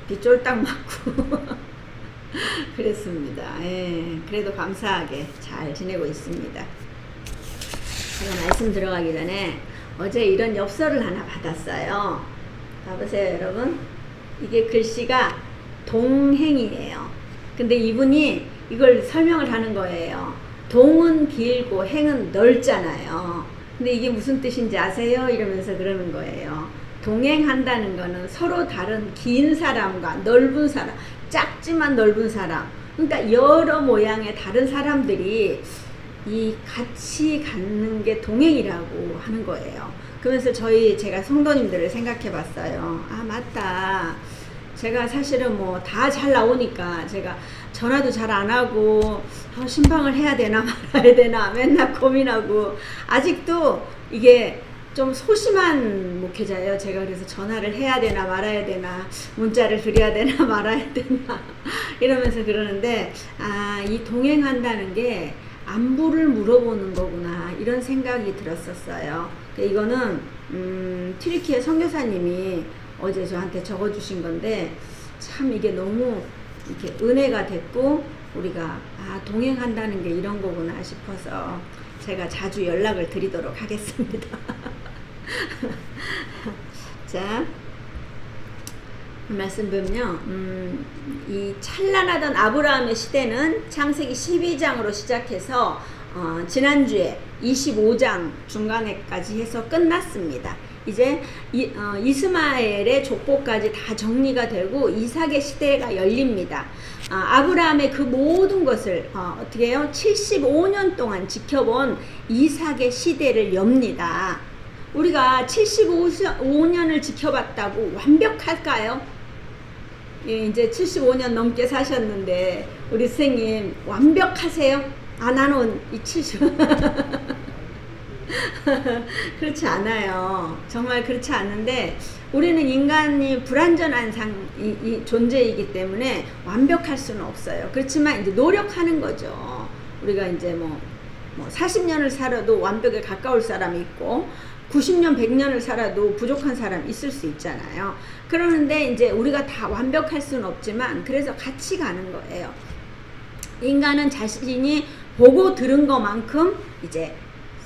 비 쫄딱 맞고 그랬습니다. 예, 그래도 감사하게 잘 지내고 있습니다. 제가 말씀 들어가기 전에 어제 이런 엽서를 하나 받았어요. 봐보세요, 여러분. 이게 글씨가 동행이에요. 근데 이분이 이걸 설명을 하는 거예요. 동은 길고 행은 넓잖아요. 근데 이게 무슨 뜻인지 아세요? 이러면서 그러는 거예요. 동행한다는 거는 서로 다른 긴 사람과 넓은 사람, 작지만 넓은 사람, 그러니까 여러 모양의 다른 사람들이 이 같이 갖는 게 동행이라고 하는 거예요. 그러면서 제가 성도님들을 생각해 봤어요. 아, 맞다. 제가 사실은 뭐 다 잘 나오니까 제가 전화도 잘 안 하고 신방을 해야 되나 말아야 되나 맨날 고민하고, 아직도 이게 좀 소심한 목회자예요. 제가 그래서 전화를 해야 되나 말아야 되나, 문자를 드려야 되나 말아야 되나 이러면서 그러는데, 이 동행한다는 게 안부를 물어보는 거구나, 이런 생각이 들었었어요. 이거는 튀르키예 선교사님이 어제 저한테 적어주신 건데, 참 이게 너무 이렇게 은혜가 됐고, 우리가 동행한다는 게 이런 거구나 싶어서 제가 자주 연락을 드리도록 하겠습니다. 자, 말씀 보면요, 이 찬란하던 아브라함의 시대는 창세기 12장으로 시작해서 지난주에 25장 중간에까지 해서 끝났습니다. 이제 이스마엘의 족보까지 다 정리가 되고 이삭의 시대가 열립니다. 아브라함의 그 모든 것을 어떻게 해요? 75년 동안 지켜본 이삭의 시대를 엽니다. 우리가 75년을 지켜봤다고 완벽할까요? 예, 이제 75년 넘게 사셨는데 우리 선생님 완벽하세요? 나는 이 70 그렇지 않아요. 정말 그렇지 않은데, 우리는 인간이 불완전한 존재이기 때문에 완벽할 수는 없어요. 그렇지만 이제 노력하는 거죠. 우리가 이제 뭐 40년을 살아도 완벽에 가까울 사람이 있고 90년, 100년을 살아도 부족한 사람 있을 수 있잖아요. 그러는데 이제 우리가 다 완벽할 수는 없지만, 그래서 같이 가는 거예요. 인간은 자신이 보고 들은 것만큼 이제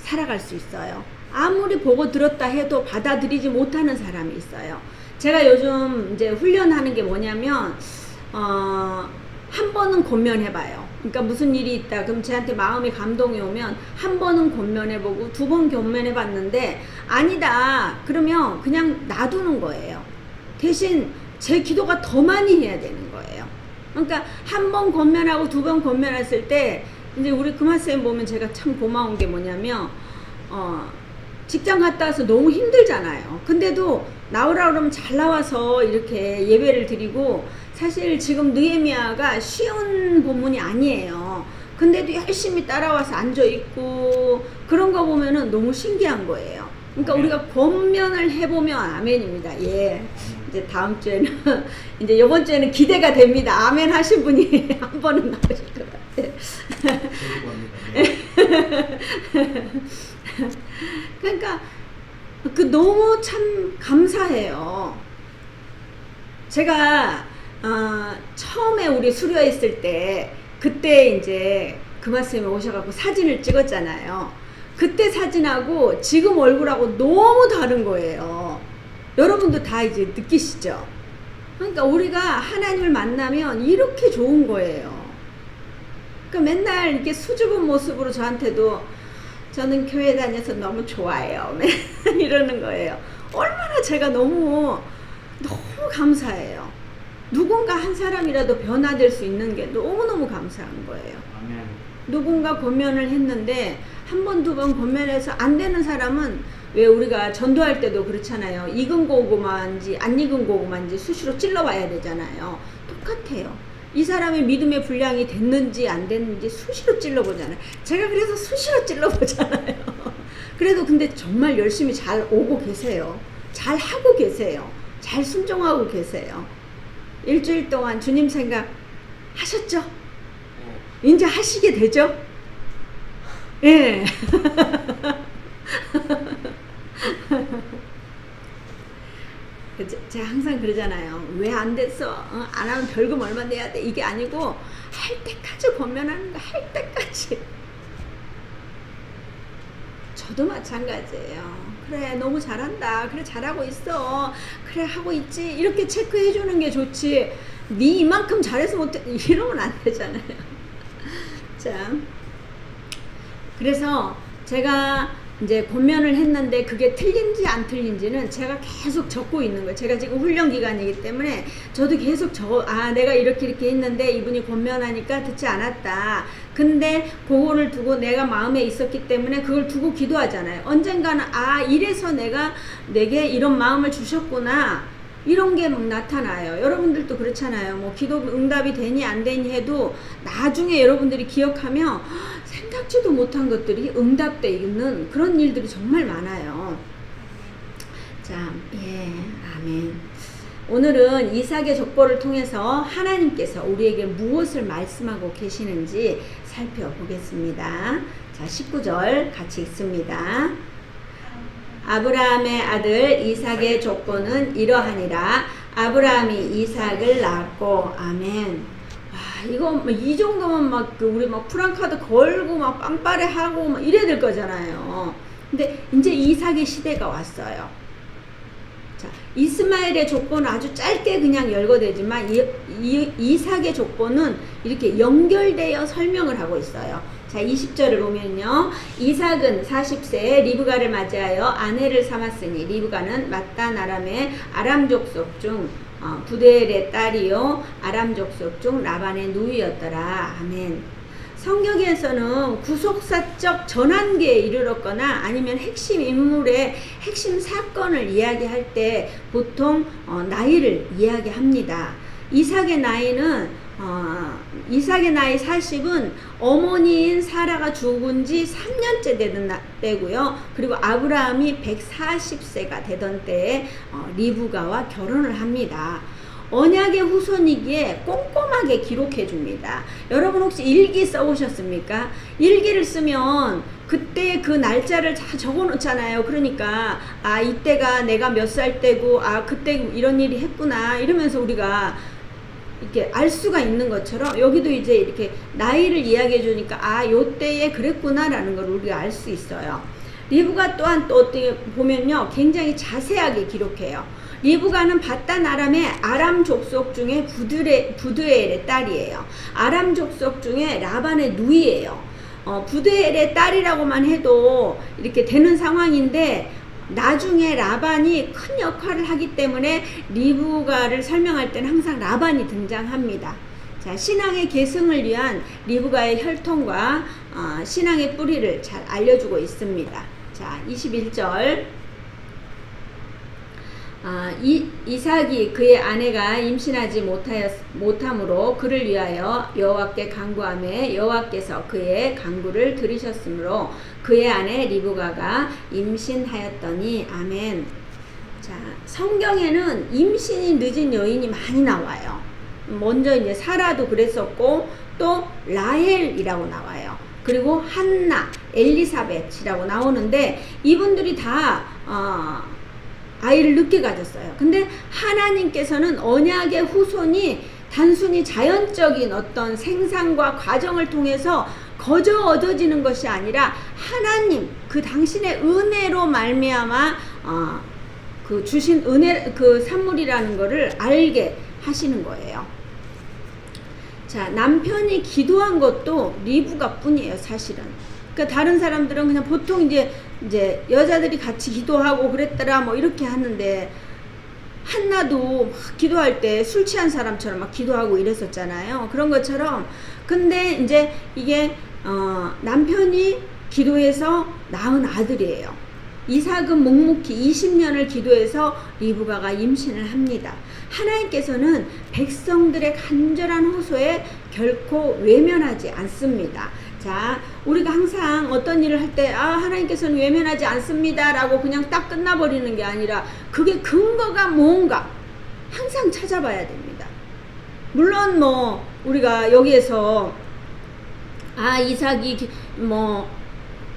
살아갈 수 있어요. 아무리 보고 들었다 해도 받아들이지 못하는 사람이 있어요. 제가 요즘 이제 훈련하는 게 뭐냐면, 한 번은 권면해봐요. 그러니까 무슨 일이 있다 그럼 쟤한테 마음이 감동이 오면 한 번은 권면해보고 2번 권면해봤는데 아니다 그러면 그냥 놔두는 거예요. 대신 제 기도가 더 많이 해야 되는 거예요. 그러니까 한 번 권면하고 2번 권면했을 때, 이제 우리 금화쌤 보면 제가 참 고마운 게 뭐냐면, 직장 갔다 와서 너무 힘들잖아요. 근데도 나오라 그러면 잘 나와서 이렇게 예배를 드리고, 사실 지금 느헤미야가 쉬운 본문이 아니에요. 근데도 열심히 따라와서 앉아있고, 그런 거 보면은 너무 신기한 거예요. 그러니까 아멘. 우리가 권면을 해보면 아멘입니다. 예. 이제 다음 주에는, 이제 이번 주에는 기대가 됩니다. 아멘 하신 분이 한 번은 나오실 것 같아요. 그러니까 너무 참 감사해요. 제가 처음에 우리 수료했을 때, 그때 이제 금화쌤이 오셔갖고 사진을 찍었잖아요. 그때 사진하고 지금 얼굴하고 너무 다른 거예요. 여러분도 다 이제 느끼시죠? 그러니까 우리가 하나님을 만나면 이렇게 좋은 거예요. 그러니까 맨날 이렇게 수줍은 모습으로 저한테도 저는 교회 다녀서 너무 좋아요. 이러는 거예요. 얼마나 제가 너무 감사해요. 누군가 한 사람이라도 변화될 수 있는 게 너무너무 감사한 거예요. 아멘. 누군가 권면을 했는데 한 번, 2번 권면해서 안 되는 사람은, 왜 우리가 전도할 때도 그렇잖아요. 익은 고구마인지 안 익은 고구마인지 수시로 찔러봐야 되잖아요. 똑같아요. 이 사람의 믿음의 분량이 됐는지 안 됐는지 수시로 찔러보잖아요. 제가 그래서 수시로 찔러보잖아요. 그래도 근데 정말 열심히 잘 오고 계세요. 잘 하고 계세요. 잘 순종하고 계세요. 일주일 동안 주님 생각 하셨죠? 이제 하시게 되죠? 예. 그치? 제가 항상 그러잖아요. 왜 안 됐어? 안 하면 벌금 얼마 내야 돼? 이게 아니고 할 때까지 권면하는 거, 할 때까지. 저도 마찬가지예요. 그래, 너무 잘한다. 그래, 잘하고 있어. 그래, 하고 있지. 이렇게 체크해 주는 게 좋지. 네 이만큼 잘해서 못해. 이러면 안 되잖아요. 자, 그래서 제가 이제 권면을 했는데 그게 틀린지 안 틀린지는 제가 계속 적고 있는 거예요. 제가 지금 훈련 기간이기 때문에 저도 계속 내가 이렇게 했는데 이분이 권면하니까 듣지 않았다. 근데 그거를 두고 내가 마음에 있었기 때문에 그걸 두고 기도하잖아요. 언젠가는 이래서 내게 이런 마음을 주셨구나. 이런 게 막 나타나요. 여러분들도 그렇잖아요. 뭐 기도 응답이 되니 안 되니 해도 나중에 여러분들이 기억하면 생각지도 못한 것들이 응답돼 있는 그런 일들이 정말 많아요. 자, 예, 아멘. 오늘은 이삭의 족보를 통해서 하나님께서 우리에게 무엇을 말씀하고 계시는지 살펴보겠습니다. 자, 19절 같이 읽습니다. 아브라함의 아들 이삭의 족보는 이러하니라. 아브라함이 이삭을 낳았고. 아멘. 와, 이거 이 정도면 우리 프랑카드 걸고 빰빠레 하고 이래야 될 거잖아요. 근데 이제 이삭의 시대가 왔어요. 자, 이스마엘의 족보는 아주 짧게 그냥 열거되지만 이삭의 족보는 이렇게 연결되어 설명을 하고 있어요. 자, 20절을 보면요. 이삭은 40세에 리브가를 맞이하여 아내를 삼았으니 리브가는 맏단 아람의 아람 족속 중 부데엘의 딸이요 아람 족속 중 라반의 누이였더라. 아멘. 성경에서는 구속사적 전환기에 이르렀거나 아니면 핵심 인물의 핵심 사건을 이야기할 때 보통 나이를 이야기합니다. 이삭의 나이 40은 어머니인 사라가 죽은 지 3년째 되던 때고요. 그리고 아브라함이 140세가 되던 때에 리브가와 결혼을 합니다. 언약의 후손이기에 꼼꼼하게 기록해 줍니다. 여러분 혹시 일기 써보셨습니까? 일기를 쓰면 그때 그 날짜를 다 적어 놓잖아요. 그러니까 이때가 내가 몇 살 때고 그때 이런 일이 했구나 이러면서 우리가 이렇게 알 수가 있는 것처럼 여기도 이제 이렇게 나이를 이야기해 주니까 요때에 그랬구나라는 걸 우리가 알 수 있어요. 리브가 또한 또 어떻게 보면요 굉장히 자세하게 기록해요. 리브가는 밧단 아람의 아람 족속 중에 부드엘의 딸이에요. 아람 족속 중에 라반의 누이예요. 부드엘의 딸이라고만 해도 이렇게 되는 상황인데 나중에 라반이 큰 역할을 하기 때문에 리브가를 설명할 때는 항상 라반이 등장합니다. 자, 신앙의 계승을 위한 리브가의 혈통과 신앙의 뿌리를 잘 알려주고 있습니다. 자, 21절. 이삭이 그의 아내가 임신하지 못함으로 그를 위하여 여호와께 간구하매 여호와께서 그의 간구를 들으셨으므로 그의 아내 리브가가 임신하였더니. 아멘. 자, 성경에는 임신이 늦은 여인이 많이 나와요. 먼저 이제 사라도 그랬었고 또 라헬이라고 나와요. 그리고 한나, 엘리사벳이라고 나오는데 이분들이 다 아이를 늦게 가졌어요. 근데 하나님께서는 언약의 후손이 단순히 자연적인 어떤 생산과 과정을 통해서 거저 얻어지는 것이 아니라 하나님 그 당신의 은혜로 말미암아 그 주신 은혜 그 산물이라는 것을 알게 하시는 거예요. 자, 남편이 기도한 것도 리브가 뿐이에요, 사실은. 그러니까 다른 사람들은 그냥 보통 이제 여자들이 같이 기도하고 그랬더라 뭐 이렇게 하는데 한나도 막 기도할 때 술 취한 사람처럼 막 기도하고 이랬었잖아요. 그런 것처럼. 근데 이제 이게 남편이 기도해서 낳은 아들이에요. 이삭은 묵묵히 20년을 기도해서 리브가가 임신을 합니다. 하나님께서는 백성들의 간절한 호소에 결코 외면하지 않습니다. 자, 우리가 항상 어떤 일을 할 때 하나님께서는 외면하지 않습니다 라고 그냥 딱 끝나버리는 게 아니라 그게 근거가 뭔가 항상 찾아봐야 됩니다. 물론 뭐 우리가 여기에서 이삭이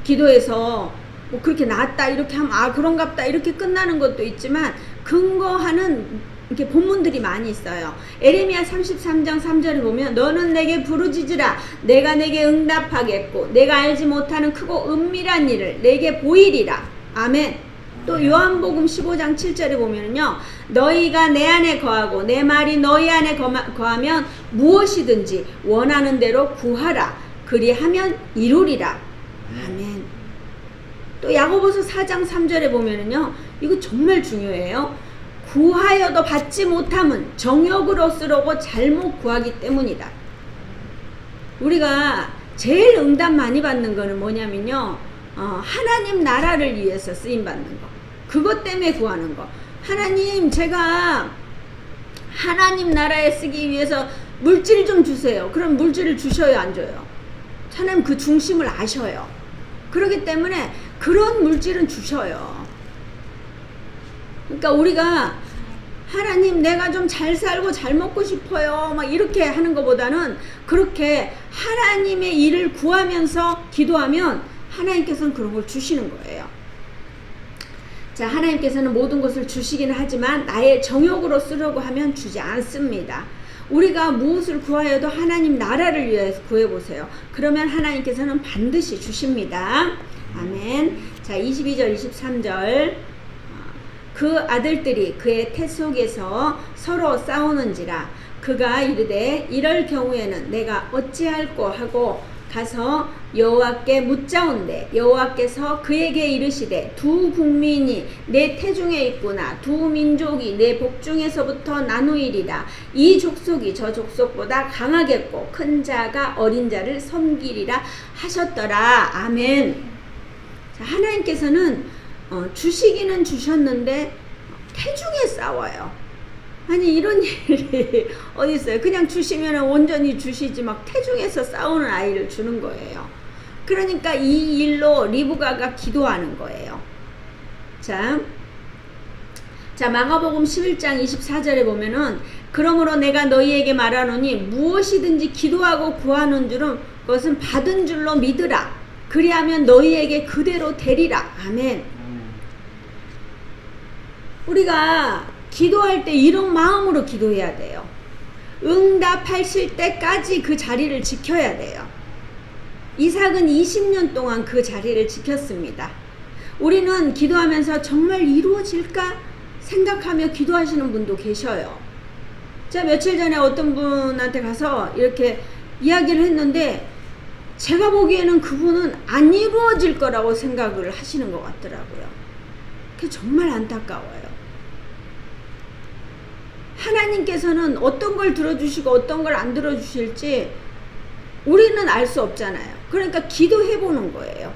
기도해서 뭐 그렇게 나았다 이렇게 하면 그런갑다 이렇게 끝나는 것도 있지만 근거하는 이렇게 본문들이 많이 있어요. 에레미야 33장 3절에 보면 너는 내게 부르짖으라 내가 내게 응답하겠고 내가 알지 못하는 크고 은밀한 일을 내게 보이리라. 아멘. 또 요한복음 15장 7절에 보면요 너희가 내 안에 거하고 내 말이 너희 안에 거하면 무엇이든지 원하는 대로 구하라 그리하면 이루리라. 아멘. 또 야고보서 4장 3절에 보면은요 이거 정말 중요해요. 구하여도 받지 못함은 정욕으로 쓰려고 잘못 구하기 때문이다. 우리가 제일 응답 많이 받는 거는 뭐냐면요 하나님 나라를 위해서 쓰임 받는 거, 그것 때문에 구하는 거. 하나님 제가 하나님 나라에 쓰기 위해서 물질 좀 주세요. 그럼 물질을 주셔요 안 줘요? 하나님 그 중심을 아셔요. 그렇기 때문에 그런 물질은 주셔요. 그러니까 우리가 하나님 내가 좀 잘 살고 잘 먹고 싶어요 막 이렇게 하는 것보다는 그렇게 하나님의 일을 구하면서 기도하면 하나님께서는 그런 걸 주시는 거예요. 자, 하나님께서는 모든 것을 주시기는 하지만 나의 정욕으로 쓰려고 하면 주지 않습니다. 우리가 무엇을 구하여도 하나님 나라를 위해서 구해보세요. 그러면 하나님께서는 반드시 주십니다. 아멘. 자, 22절 23절 그 아들들이 그의 태 속에서 서로 싸우는지라 그가 이르되 이럴 경우에는 내가 어찌할꼬 하고 가서 여호와께 묻자온대 여호와께서 그에게 이르시되 두 국민이 내 태중에 있구나 두 민족이 내 복중에서부터 나누이리라 이 족속이 저 족속보다 강하겠고 큰 자가 어린 자를 섬기리라 하셨더라. 아멘. 자, 하나님께서는 주시기는 주셨는데 태중에 싸워요. 아니 이런 일이 어디 있어요? 그냥 주시면 온전히 주시지 막 태중에서 싸우는 아이를 주는 거예요. 그러니까 이 일로 리브가가 기도하는 거예요. 자 마가복음 11장 24절에 보면은 그러므로 내가 너희에게 말하노니 무엇이든지 기도하고 구하는 줄은 그것은 받은 줄로 믿으라. 그리하면 너희에게 그대로 되리라. 아멘. 우리가 기도할 때 이런 마음으로 기도해야 돼요. 응답하실 때까지 그 자리를 지켜야 돼요. 이삭은 20년 동안 그 자리를 지켰습니다. 우리는 기도하면서 정말 이루어질까 생각하며 기도하시는 분도 계셔요. 제가 며칠 전에 어떤 분한테 가서 이렇게 이야기를 했는데 제가 보기에는 그분은 안 이루어질 거라고 생각을 하시는 것 같더라고요. 그게 정말 안타까워요. 하나님께서는 어떤 걸 들어주시고 어떤 걸 안 들어주실지 우리는 알 수 없잖아요. 그러니까 기도해보는 거예요.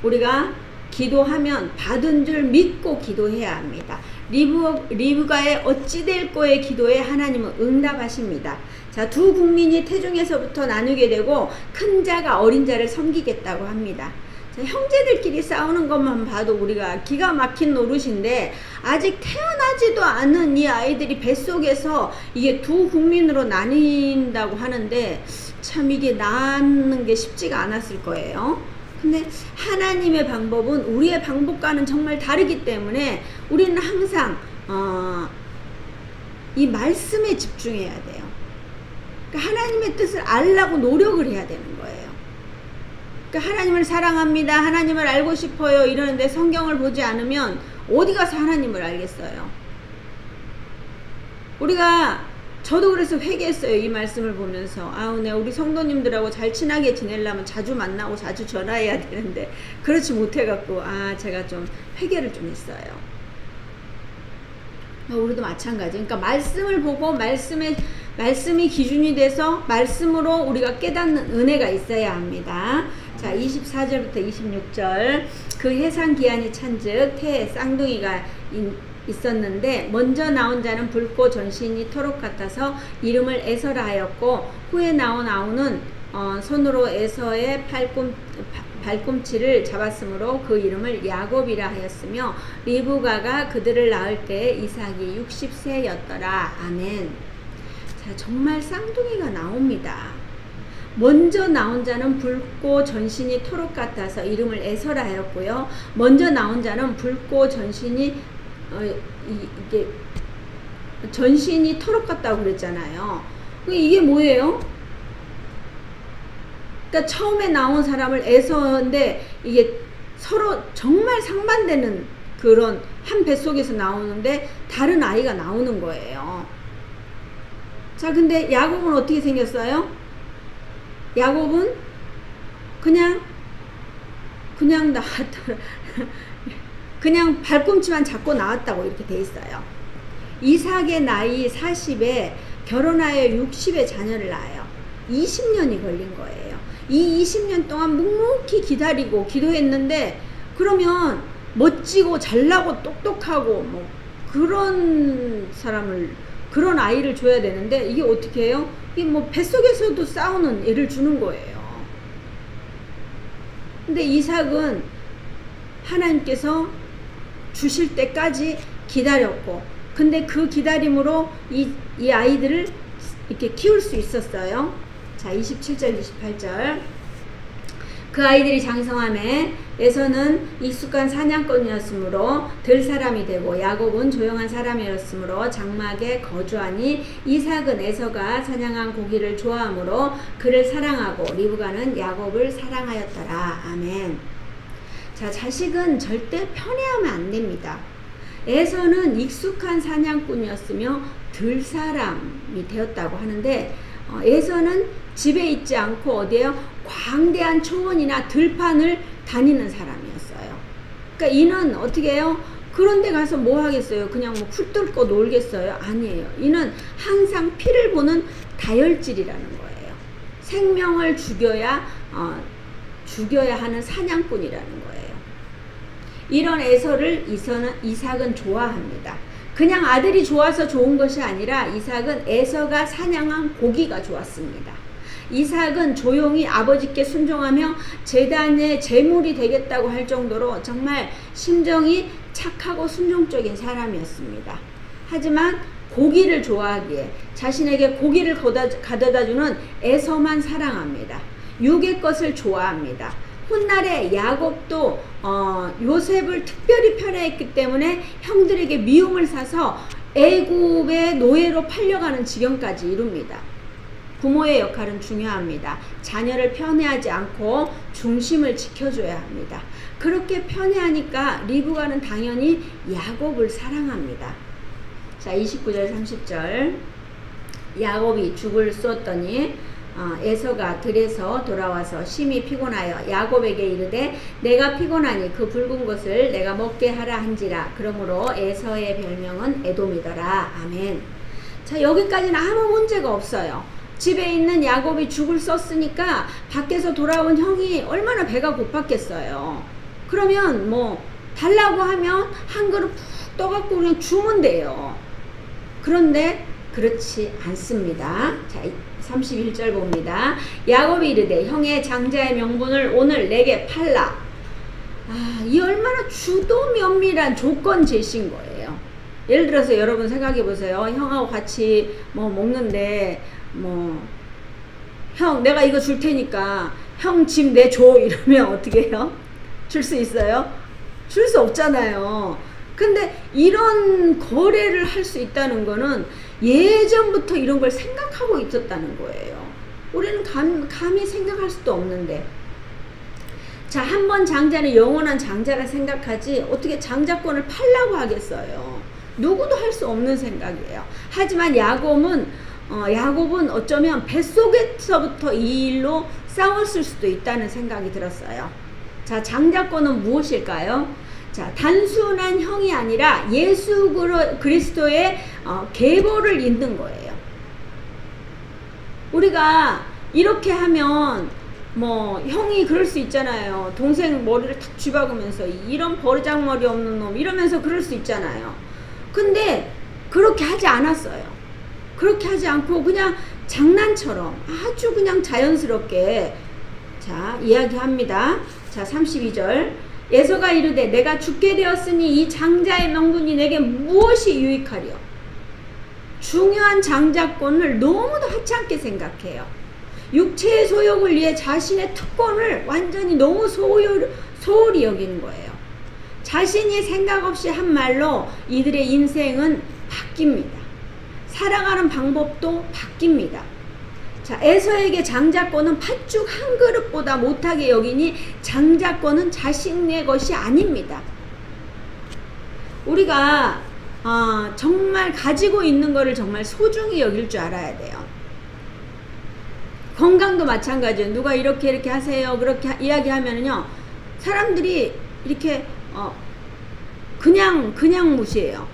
우리가 기도하면 받은 줄 믿고 기도해야 합니다. 리브가의 어찌 될 거의 기도에 하나님은 응답하십니다. 자, 두 국민이 태중에서부터 나누게 되고 큰 자가 어린 자를 섬기겠다고 합니다. 자, 형제들끼리 싸우는 것만 봐도 우리가 기가 막힌 노릇인데 아직 태어나지도 않은 이 아이들이 뱃속에서 이게 두 국민으로 나뉜다고 하는데 참 이게 낳는 게 쉽지가 않았을 거예요. 근데 하나님의 방법은 우리의 방법과는 정말 다르기 때문에 우리는 항상 이 말씀에 집중해야 돼요. 그러니까 하나님의 뜻을 알려고 노력을 해야 되는 거예요. 그러니까 하나님을 사랑합니다. 하나님을 알고 싶어요. 이러는데 성경을 보지 않으면 어디 가서 하나님을 알겠어요. 저도 그래서 회개했어요. 이 말씀을 보면서 네, 우리 성도님들하고 잘 친하게 지내려면 자주 만나고 자주 전화해야 되는데 그렇지 못해갖고 제가 좀 회개를 좀 했어요. 우리도 마찬가지. 그러니까 말씀을 보고 말씀이 기준이 돼서 말씀으로 우리가 깨닫는 은혜가 있어야 합니다. 자, 24절부터 26절 그 해상 기한이 찬즉 태에 쌍둥이가 있었는데 먼저 나온 자는 붉고 전신이 토록 같아서 이름을 에서라 하였고 후에 나온 아우는 손으로 에서의 발꿈치를 잡았으므로 그 이름을 야곱이라 하였으며 리브가가 그들을 낳을 때 이삭이 60세였더라. 아멘. 자, 정말 쌍둥이가 나옵니다. 먼저 나온 자는 붉고 전신이 토록 같아서 이름을 에서라 하였고요. 먼저 나온 자는 붉고 전신이 이게 전신이 토록 같다고 그랬잖아요. 이게 뭐예요? 그러니까 처음에 나온 사람을 에서인데 이게 서로 정말 상반되는 그런 한 뱃속에서 나오는데 다른 아이가 나오는 거예요. 자, 근데 야곱은 어떻게 생겼어요? 야곱은 그냥 나왔더라. 그냥 발꿈치만 잡고 나왔다고 이렇게 돼 있어요. 이삭의 나이 40에 결혼하여 60에 자녀를 낳아요. 20년이 걸린 거예요. 이 20년 동안 묵묵히 기다리고 기도했는데, 그러면 멋지고 잘나고 똑똑하고 뭐 그런 사람을, 그런 아이를 줘야 되는데 이게 어떻게 해요? 이게 뭐 뱃속에서도 싸우는 애를 주는 거예요. 근데 이삭은 하나님께서 주실 때까지 기다렸고, 근데 그 기다림으로 이 아이들을 이렇게 키울 수 있었어요. 자, 27절 28절. 그 아이들이 장성함에 에서는 익숙한 사냥꾼이었으므로 들 사람이 되고, 야곱은 조용한 사람이었으므로 장막에 거주하니, 이삭은 에서가 사냥한 고기를 좋아하므로 그를 사랑하고 리브가는 야곱을 사랑하였더라. 아멘. 자, 자식은 절대 편애하면 안 됩니다. 에서는 익숙한 사냥꾼이었으며 들 사람이 되었다고 하는데, 에서는 집에 있지 않고 어디에요? 광대한 초원이나 들판을 다니는 사람이었어요. 그러니까 이는 어떻게 해요? 그런 데 가서 뭐 하겠어요? 그냥 뭐 풀 뜯고 놀겠어요? 아니에요. 이는 항상 피를 보는 다혈질이라는 거예요. 생명을 죽여야 하는 사냥꾼이라는 거예요. 이런 에서를 이삭은 좋아합니다. 그냥 아들이 좋아서 좋은 것이 아니라 이삭은 에서가 사냥한 고기가 좋았습니다. 이삭은 조용히 아버지께 순종하며 제단의 제물이 되겠다고 할 정도로 정말 심정이 착하고 순종적인 사람이었습니다. 하지만 고기를 좋아하기에 자신에게 고기를 가져다주는 에서만 사랑합니다. 육의 것을 좋아합니다. 훗날에 야곱도 요셉을 특별히 편애했기 때문에 형들에게 미움을 사서 애굽의 노예로 팔려가는 지경까지 이룹니다. 부모의 역할은 중요합니다. 자녀를 편애하지 않고 중심을 지켜줘야 합니다. 그렇게 편애하니까 리브가는 당연히 야곱을 사랑합니다. 자, 29절 30절. 야곱이 죽을 쏘았더니 에서가 들에서 돌아와서 심히 피곤하여 야곱에게 이르되 내가 피곤하니 그 붉은 것을 내가 먹게 하라 한지라. 그러므로 에서의 별명은 에돔이더라. 아멘. 자, 여기까지는 아무 문제가 없어요. 집에 있는 야곱이 죽을 썼으니까 밖에서 돌아온 형이 얼마나 배가 고팠겠어요. 그러면 뭐 달라고 하면 한 그릇 푹 떠갖고 그냥 주면 돼요. 그런데 그렇지 않습니다. 자, 31절 봅니다. 야곱이 이르되 형의 장자의 명분을 오늘 내게 팔라. 이 얼마나 주도 면밀한 조건 제시인 거예요. 예를 들어서 여러분 생각해 보세요. 형하고 같이 뭐 먹는데 형 내가 이거 줄 테니까 형 집 내줘 이러면 어떻게 해요? 줄 수 있어요? 줄 수 없잖아요. 근데 이런 거래를 할 수 있다는 거는 예전부터 이런 걸 생각하고 있었다는 거예요. 우리는 감히 생각할 수도 없는데. 자, 한 번 장자는 영원한 장자라 생각하지 어떻게 장자권을 팔라고 하겠어요. 누구도 할 수 없는 생각이에요. 하지만 야곱은 어쩌면 뱃속에서부터 이 일로 싸웠을 수도 있다는 생각이 들었어요. 자, 장자권은 무엇일까요? 자, 단순한 형이 아니라 예수 그리스도의 계보를 잇는 거예요. 우리가 이렇게 하면 뭐 형이 그럴 수 있잖아요. 동생 머리를 탁 쥐박으면서 이런 버르장머리 없는 놈 이러면서 그럴 수 있잖아요. 근데 그렇게 하지 않았어요. 그렇게 하지 않고 그냥 장난처럼 아주 그냥 자연스럽게 자 이야기합니다. 자, 32절. 에서가 이르되 내가 죽게 되었으니 이 장자의 명분이 내게 무엇이 유익하리요? 중요한 장자권을 너무도 하찮게 생각해요. 육체의 소욕을 위해 자신의 특권을 완전히 너무 소홀히 여기는 거예요. 자신이 생각 없이 한 말로 이들의 인생은 바뀝니다. 살아가는 방법도 바뀝니다. 자, 에서에게 장자권은 팥죽 한 그릇보다 못하게 여기니 장자권은 자신의 것이 아닙니다. 우리가 정말 가지고 있는 거를 정말 소중히 여길 줄 알아야 돼요. 건강도 마찬가지예요. 누가 이렇게 하세요 그렇게 이야기하면은요, 사람들이 이렇게 그냥 무시해요.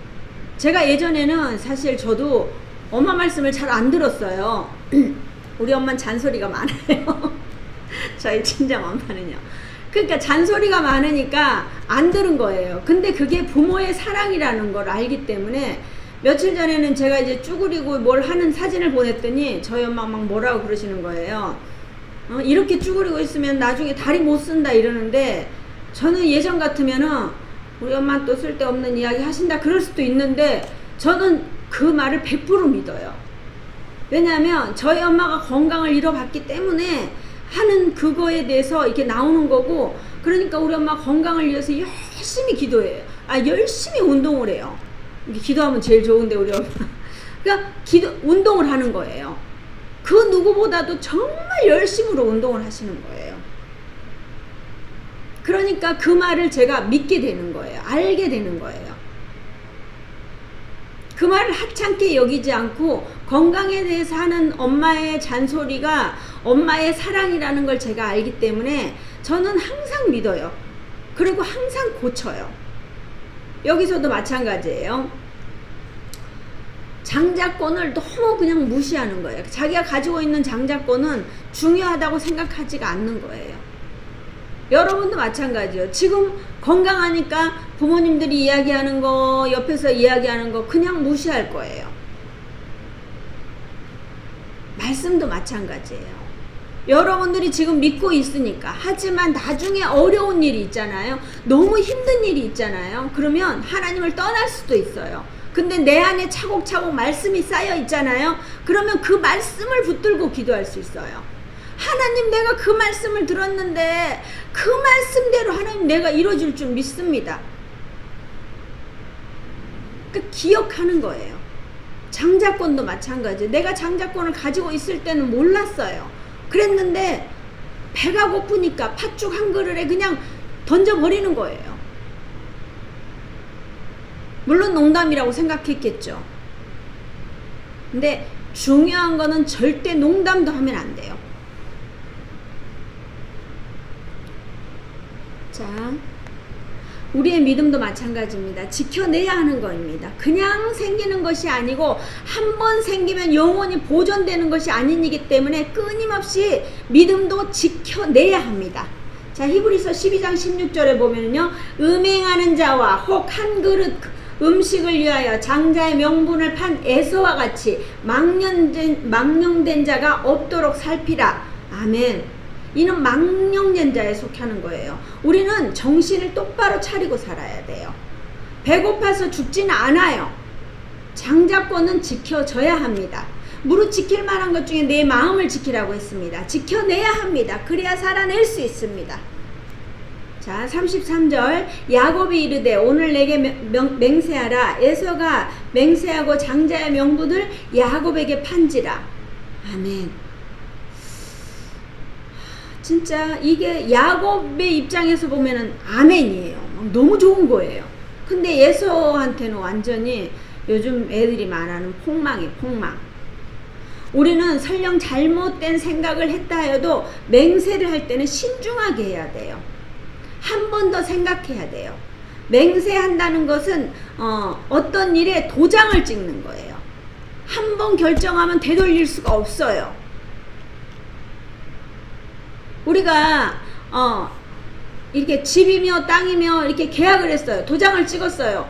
제가 예전에는 사실 저도 엄마 말씀을 잘 안 들었어요. 우리 엄마는 잔소리가 많아요. 저희 친정 엄마는요. 그러니까 잔소리가 많으니까 안 들은 거예요. 근데 그게 부모의 사랑이라는 걸 알기 때문에 며칠 전에는 제가 이제 쭈그리고 뭘 하는 사진을 보냈더니 저희 엄마가 막 뭐라고 그러시는 거예요. 이렇게 쭈그리고 있으면 나중에 다리 못 쓴다 이러는데, 저는 예전 같으면은 우리 엄마는 또 쓸데없는 이야기 하신다 그럴 수도 있는데, 저는 그 말을 100% 믿어요. 왜냐하면 저희 엄마가 건강을 잃어봤기 때문에 하는 그거에 대해서 이렇게 나오는 거고, 그러니까 우리 엄마 건강을 위해서 열심히 기도해요. 열심히 운동을 해요. 기도하면 제일 좋은데 우리 엄마. 그러니까 운동을 하는 거예요. 그 누구보다도 정말 열심으로 운동을 하시는 거예요. 그러니까 그 말을 제가 믿게 되는 거예요. 알게 되는 거예요. 그 말을 하찮게 여기지 않고 건강에 대해서 하는 엄마의 잔소리가 엄마의 사랑이라는 걸 제가 알기 때문에 저는 항상 믿어요. 그리고 항상 고쳐요. 여기서도 마찬가지예요. 장자권을 너무 그냥 무시하는 거예요. 자기가 가지고 있는 장자권은 중요하다고 생각하지가 않는 거예요. 여러분도 마찬가지예요. 지금 건강하니까 부모님들이 이야기하는 거, 옆에서 이야기하는 거 그냥 무시할 거예요. 말씀도 마찬가지예요. 여러분들이 지금 믿고 있으니까. 하지만 나중에 어려운 일이 있잖아요. 너무 힘든 일이 있잖아요. 그러면 하나님을 떠날 수도 있어요. 근데 내 안에 차곡차곡 말씀이 쌓여 있잖아요. 그러면 그 말씀을 붙들고 기도할 수 있어요. 하나님, 내가 그 말씀을 들었는데 그 말씀대로 하나님 내가 이루어질 줄 믿습니다. 그러니까 기억하는 거예요. 장자권도 마찬가지예요. 내가 장자권을 가지고 있을 때는 몰랐어요. 그랬는데 배가 고프니까 팥죽 한 그릇에 그냥 던져버리는 거예요. 물론 농담이라고 생각했겠죠. 근데 중요한 거는 절대 농담도 하면 안 돼요. 자, 우리의 믿음도 마찬가지입니다. 지켜내야 하는 겁니다. 그냥 생기는 것이 아니고 한 번 생기면 영원히 보존되는 것이 아니기 때문에 끊임없이 믿음도 지켜내야 합니다. 자, 히브리서 12장 16절에 보면요, 음행하는 자와 혹 한 그릇 음식을 위하여 장자의 명분을 판 에서와 같이 망령된 자가 없도록 살피라. 아멘. 이는 망령된 자에 속하는 거예요. 우리는 정신을 똑바로 차리고 살아야 돼요. 배고파서 죽지는 않아요. 장자권은 지켜져야 합니다. 무릇 지킬 만한 것 중에 내 마음을 지키라고 했습니다. 지켜내야 합니다. 그래야 살아낼 수 있습니다. 자, 33절, 야곱이 이르되 오늘 내게 맹세하라. 에서가 맹세하고 장자의 명분을 야곱에게 판지라. 아멘. 진짜 이게 야곱의 입장에서 보면은 아멘이에요. 너무 좋은 거예요. 근데 에서한테는 완전히 요즘 애들이 말하는 폭망이 폭망. 우리는 설령 잘못된 생각을 했다 해도 맹세를 할 때는 신중하게 해야 돼요. 한 번 더 생각해야 돼요. 맹세한다는 것은 어떤 일에 도장을 찍는 거예요. 한 번 결정하면 되돌릴 수가 없어요. 우리가 이렇게 집이며 땅이며 이렇게 계약을 했어요. 도장을 찍었어요.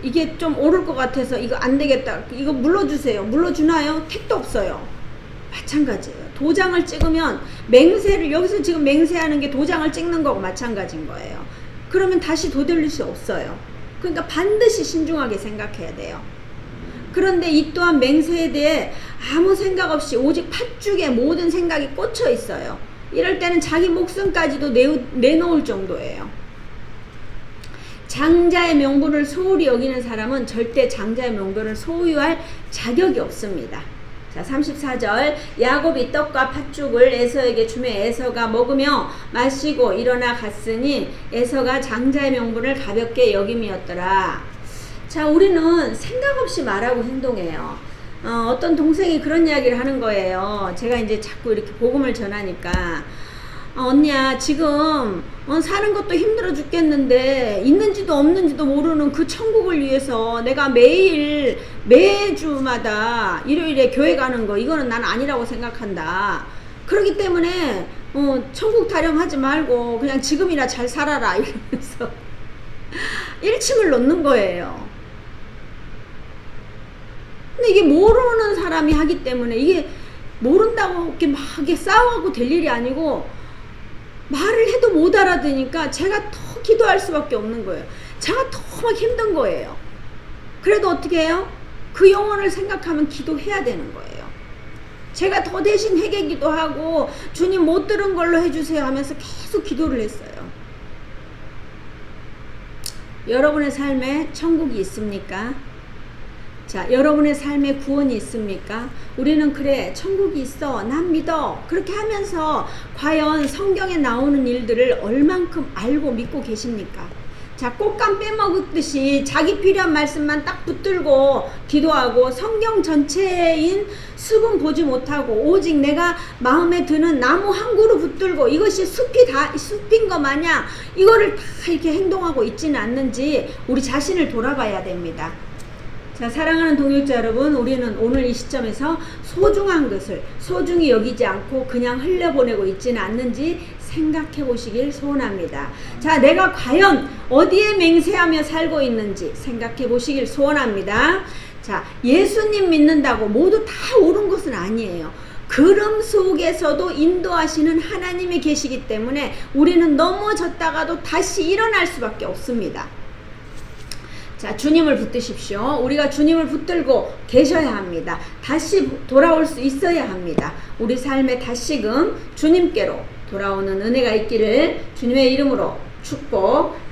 이게 좀 오를 것 같아서 이거 안 되겠다. 이거 물러주세요. 물러주나요? 택도 없어요. 마찬가지예요. 도장을 찍으면 맹세를, 여기서 지금 맹세하는 게 도장을 찍는 거고 마찬가지인 거예요. 그러면 다시 되돌릴 수 없어요. 그러니까 반드시 신중하게 생각해야 돼요. 그런데 이 또한 맹세에 대해 아무 생각 없이 오직 팥죽에 모든 생각이 꽂혀 있어요. 이럴 때는 자기 목숨까지도 내놓을 정도예요. 장자의 명분을 소홀히 여기는 사람은 절대 장자의 명분을 소유할 자격이 없습니다. 자, 34절. 야곱이 떡과 팥죽을 에서에게 주며 에서가 먹으며 마시고 일어나 갔으니 에서가 장자의 명분을 가볍게 여김이었더라. 자, 우리는 생각 없이 말하고 행동해요. 어떤 동생이 그런 이야기를 하는 거예요. 제가 이제 자꾸 이렇게 복음을 전하니까, 언니야, 지금 사는 것도 힘들어 죽겠는데 있는지도 없는지도 모르는 그 천국을 위해서 내가 매주마다 일요일에 교회 가는 거, 이거는 난 아니라고 생각한다. 그렇기 때문에 천국 타령하지 말고 그냥 지금이나 잘 살아라, 이러면서 일침을 놓는 거예요. 근데 이게 모르는 사람이 하기 때문에, 이게 모른다고 이렇게 막 이렇게 싸우고 될 일이 아니고, 말을 해도 못 알아듣으니까 제가 더 기도할 수밖에 없는 거예요. 제가 더 막 힘든 거예요. 그래도 어떻게 해요? 그 영혼을 생각하면 기도해야 되는 거예요. 제가 더 대신 회개 기도하고 주님 못 들은 걸로 해주세요 하면서 계속 기도를 했어요. 여러분의 삶에 천국이 있습니까? 자, 여러분의 삶에 구원이 있습니까? 우리는 그래, 천국이 있어, 난 믿어, 그렇게 하면서 과연 성경에 나오는 일들을 얼만큼 알고 믿고 계십니까? 자, 꽃감 빼먹듯이 자기 필요한 말씀만 딱 붙들고 기도하고 성경 전체인 숲은 보지 못하고 오직 내가 마음에 드는 나무 한 그루 붙들고 이것이 숲인 것 마냥 이거를 다 이렇게 행동하고 있지는 않는지 우리 자신을 돌아봐야 됩니다. 자, 사랑하는 동역자 여러분, 우리는 오늘 이 시점에서 소중한 것을 소중히 여기지 않고 그냥 흘려보내고 있지는 않는지 생각해 보시길 소원합니다. 자, 내가 과연 어디에 맹세하며 살고 있는지 생각해 보시길 소원합니다. 자, 예수님 믿는다고 모두 다 옳은 것은 아니에요. 그름 속에서도 인도하시는 하나님이 계시기 때문에 우리는 넘어졌다가도 다시 일어날 수밖에 없습니다. 자, 주님을 붙드십시오. 우리가 주님을 붙들고 계셔야 합니다. 다시 돌아올 수 있어야 합니다. 우리 삶에 다시금 주님께로 돌아오는 은혜가 있기를 주님의 이름으로 축복